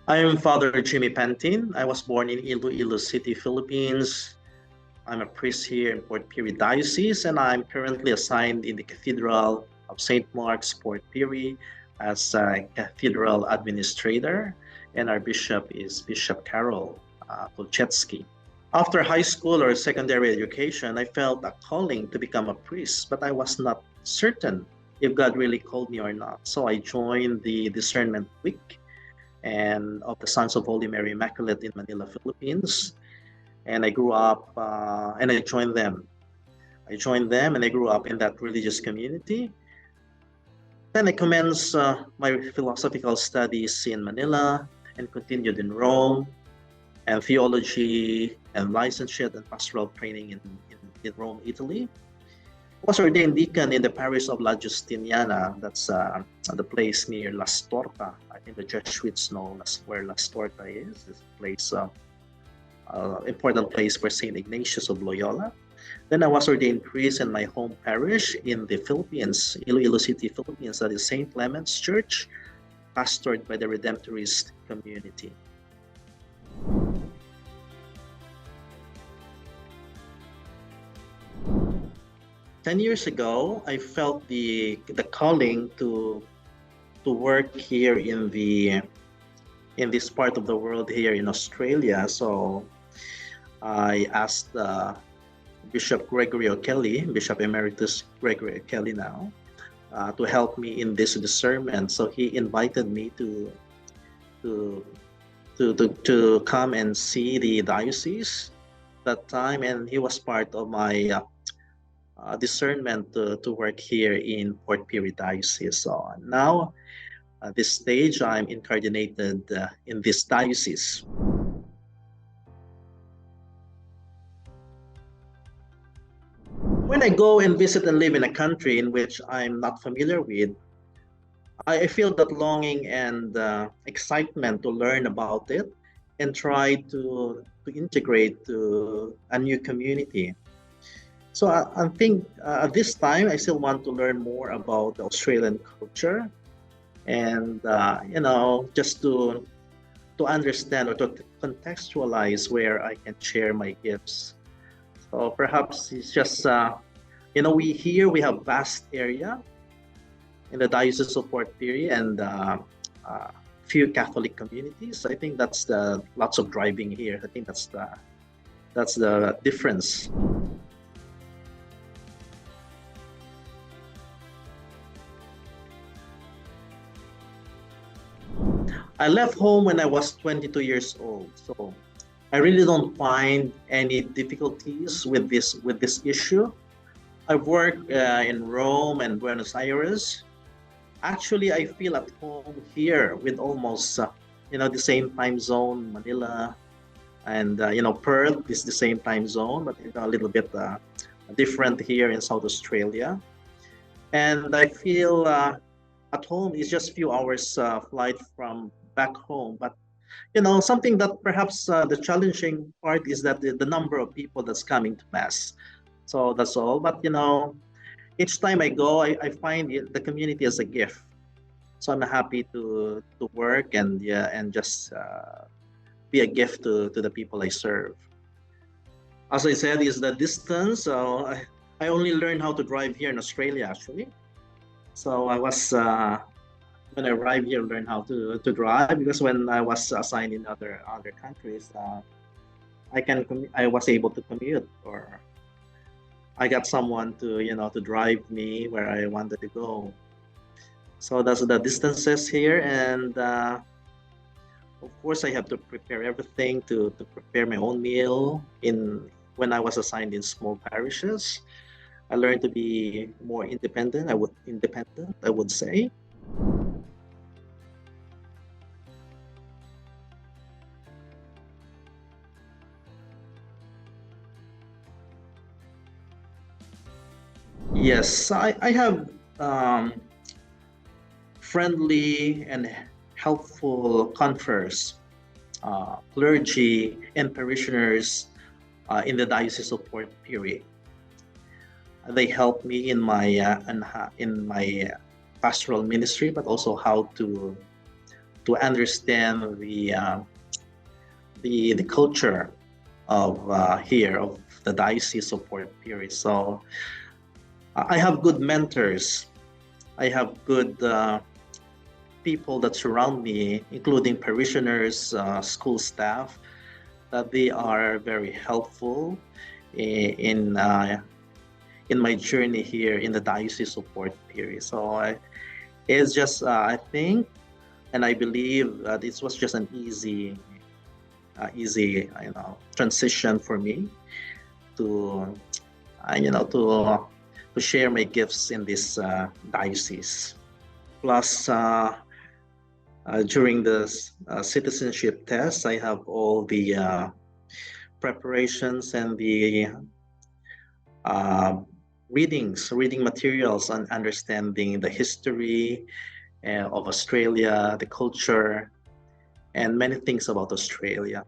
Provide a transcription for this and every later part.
I am Father Jimmy Pantin. I was born in Iloilo City, Philippines. I'm a priest here in Port Pirie Diocese, and I'm currently assigned in the Cathedral of St. Mark's, Port Pirie, as a cathedral administrator, and our bishop is Bishop Carol Kulchetsky. After high school or secondary education, I felt a calling to become a priest, but I was not certain if God really called me or not. So I joined the discernment week and of the Sons of Holy Mary Immaculate in Manila, Philippines. And I grew up and I joined them. And I grew up in that religious community. Then I commenced my philosophical studies in Manila and continued in Rome, and theology and licentiate and pastoral training in Rome, Italy. I was ordained deacon in the parish of La Justiniana. That's the place near Las Torta. I think the Jesuits know where Las Torta is. It's a place, important place for St. Ignatius of Loyola. Then I was ordained priest in my home parish in the Philippines, Iloilo City, Philippines. That is St. Clement's Church, pastored by the Redemptorist community. Ten years ago, I felt the calling to work here in this part of the world here in Australia. So I asked Bishop Gregory O'Kelly, Bishop Emeritus Gregory O'Kelly now, to help me in this discernment. So he invited me to come and see the diocese that time, and he was part of my discernment to work here in Port Pirie Diocese. So now, at this stage, I'm incardinated in this diocese. When I go and visit and live in a country in which I'm not familiar with, I feel that longing and excitement to learn about it and try to integrate to a new community. So I think at this time, I still want to learn more about the Australian culture, and just to understand or to contextualize where I can share my gifts. So perhaps it's just we have vast area in the Diocese of Port Pirie and few Catholic communities. I think that's the lots of driving here. I think that's the difference. I left home when I was 22 years old, so I really don't find any difficulties with this issue. I've worked in Rome and Buenos Aires. Actually, I feel at home here with almost the same time zone, Manila, and Perth is the same time zone, but a little bit different here in South Australia. And I feel at home is just a few hours flight from back home, but something that perhaps the challenging part is that the number of people that's coming to mass. So that's all. But each time I go, I find the community as a gift. So I'm happy to work and just be a gift to the people I serve. As I said, is the distance. So I only learned how to drive here in Australia actually. So I was when I arrived here, learned how to drive, because when I was assigned in other countries, I was able to commute, or I got someone to drive me where I wanted to go. So that's the distances here, and of course I have to prepare everything to prepare my own meal. When I was assigned in small parishes, I learned to be more independent. I would say. Yes, I have friendly and helpful conference, clergy and parishioners in the Diocese of Port Pirie. They help me in my pastoral ministry, but also how to to understand the culture of here of the Diocese of Port Pirie. So I have good mentors. I have good people that surround me, including parishioners, school staff, that they are very helpful in my journey here in the Diocese of Port Pirie. So it's just I think and I believe this was just an easy transition for me to to share my gifts in this diocese. Plus, during the citizenship test, I have all the preparations and the reading materials on understanding the history of Australia, the culture, and many things about Australia.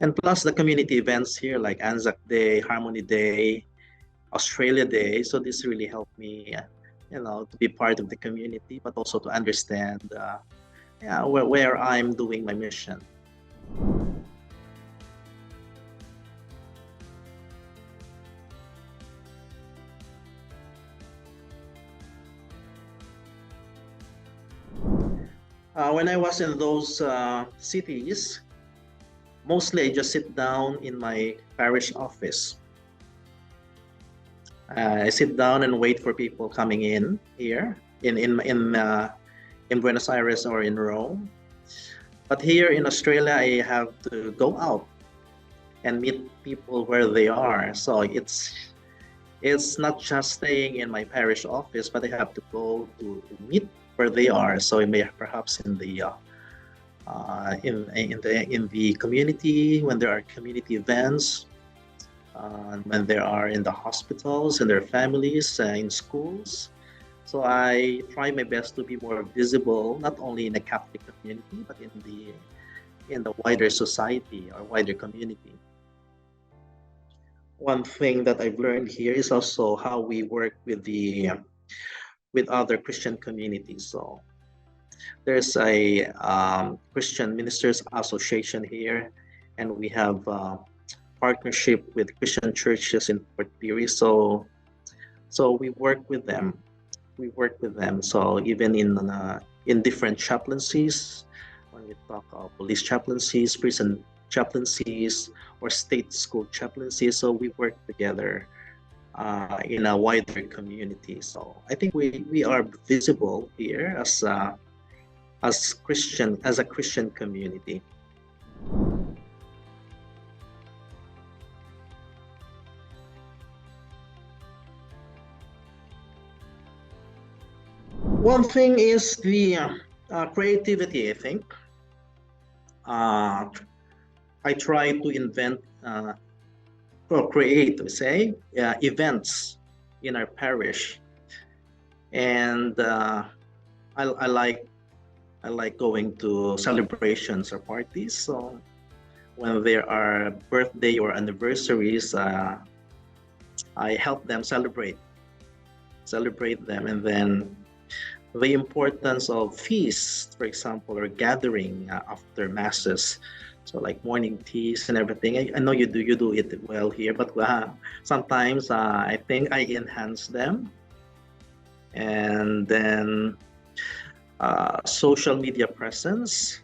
And plus the community events here like Anzac Day, Harmony Day, Australia Day. So this really helped me, to be part of the community, but also to understand where I'm doing my mission. When I was in those cities, mostly I just sit down in my parish office. I sit down and wait for people coming in here in Buenos Aires or in Rome. But here in Australia, I have to go out and meet people where they are. So it's not just staying in my parish office, but I have to go to meet where they are. So I may perhaps in the community when there are community events, when they are in the hospitals and their families, in schools. So I try my best to be more visible, not only in the Catholic community, but in the wider society or wider community. One thing that I've learned here is also how we work with other Christian communities. So there's a Christian Ministers Association here, and we have partnership with Christian churches in Port Pirie. So we work with them. So even in different chaplaincies, when we talk of police chaplaincies, prison chaplaincies, or state school chaplaincies, so we work together in a wider community. So I think we are visible here as a Christian community. One thing is the creativity, I think. I try to invent or create, events in our parish, and I like going to celebrations or parties. So when there are birthday or anniversaries, I help them celebrate them, and then the importance of feasts, for example, or gathering after masses. So like morning teas and everything. I know you do it well here, but sometimes I think I enhance them. And then social media presence.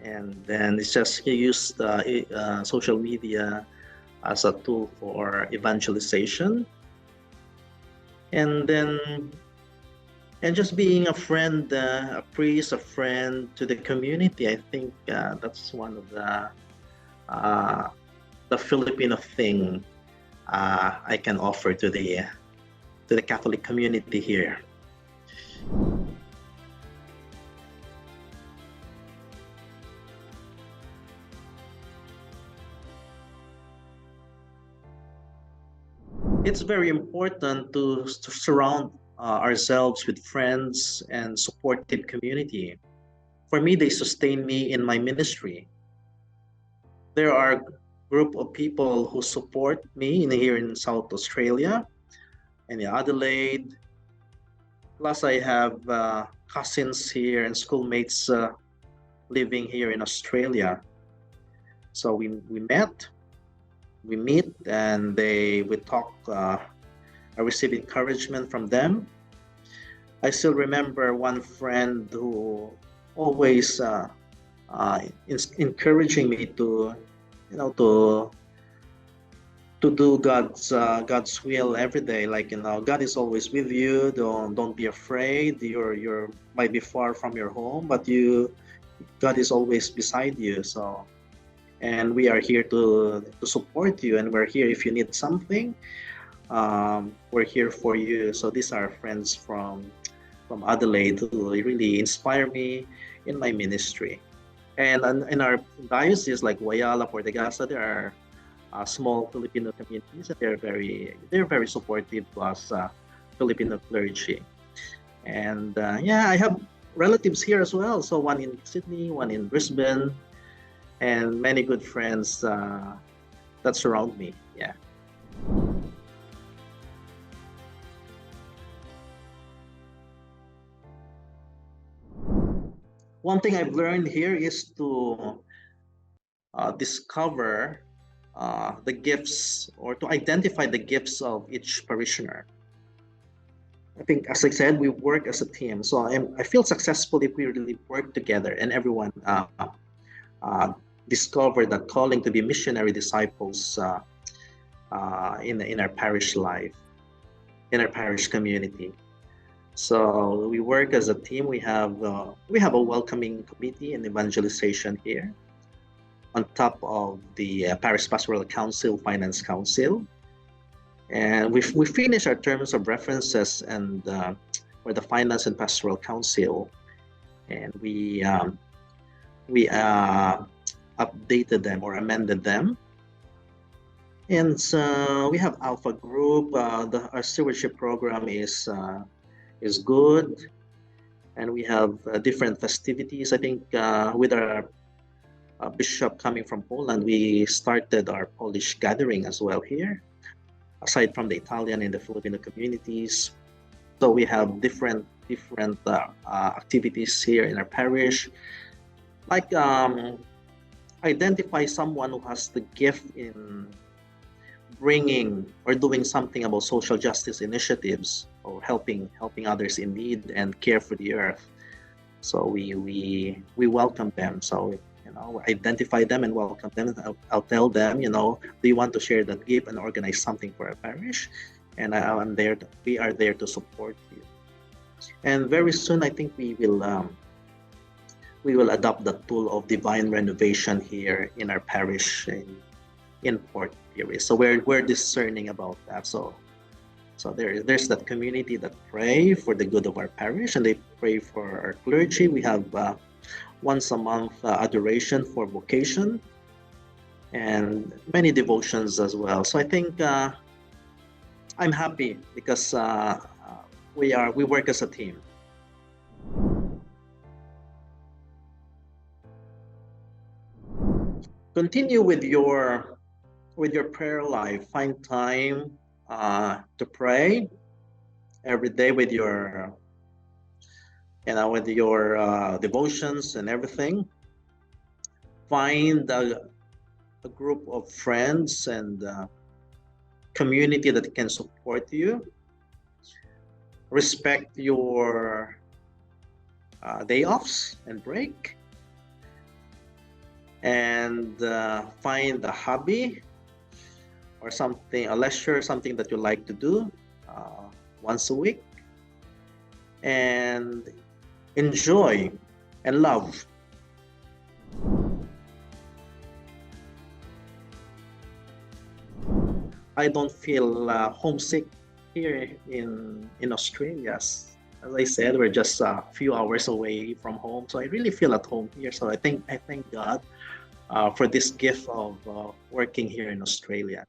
And then it's just you use the social media as a tool for evangelization. And then just being a friend, a priest, a friend to the community. I think that's one of the Filipino thing I can offer to the Catholic community here. It's very important to surround ourselves with friends and supportive community. For me, they sustain me in my ministry. There are a group of people who support me here in South Australia and in Adelaide. Plus, I have cousins here and schoolmates living here in Australia. So we meet, and we talk. I receive encouragement from them. I still remember one friend who always encouraging me to, to do God's will every day. Like, God is always with you. Don't be afraid. You're might be far from your home, but God is always beside you. So, and we are here to support you, and we're here if you need something. We're here for you. So these are friends from Adelaide who really inspire me in my ministry. And in our diocese, like Wayala, Portagasa, there are small Filipino communities, and they're very supportive to us Filipino clergy. And yeah, I have relatives here as well. So one in Sydney, one in Brisbane, and many good friends that surround me. Yeah. One thing I've learned here is to discover the gifts, or to identify the gifts of each parishioner. I think, as I said, we work as a team. So I feel successful if we really work together and everyone discover that calling to be missionary disciples in our parish life, in our parish community. So we work as a team. We have a welcoming committee and evangelization here, on top of the Parish Pastoral Council, Finance Council, and we finish our terms of references and for the Finance and Pastoral Council, and we updated them or amended them. And so we have Alpha Group. Our stewardship program is good, and we have different festivities. I think with our bishop coming from Poland, we started our Polish gathering as well here, aside from the Italian and the Filipino communities. So we have different activities here in our parish, like identify someone who has the gift in bringing or doing something about social justice initiatives, or helping others in need and care for the earth. So we welcome them. So identify them and welcome them. I'll tell them, do you want to share that gift and organize something for our parish? And we are there to support you. And very soon, I think we will adopt the tool of divine renovation here in our parish in Port Pirie. So we're discerning about that. So there's that community that pray for the good of our parish, and they pray for our clergy. We have once a month adoration for vocation, and many devotions as well. So I think I'm happy because we work as a team. Continue with your prayer life. Find time to pray every day with your devotions and everything. Find a group of friends and community that can support you. Respect your day offs and break, and find a hobby or something, a leisure, something that you like to do once a week, and enjoy and love. I don't feel homesick here in Australia. As I said, we're just a few hours away from home, so I really feel at home here. So I thank God for this gift of working here in Australia.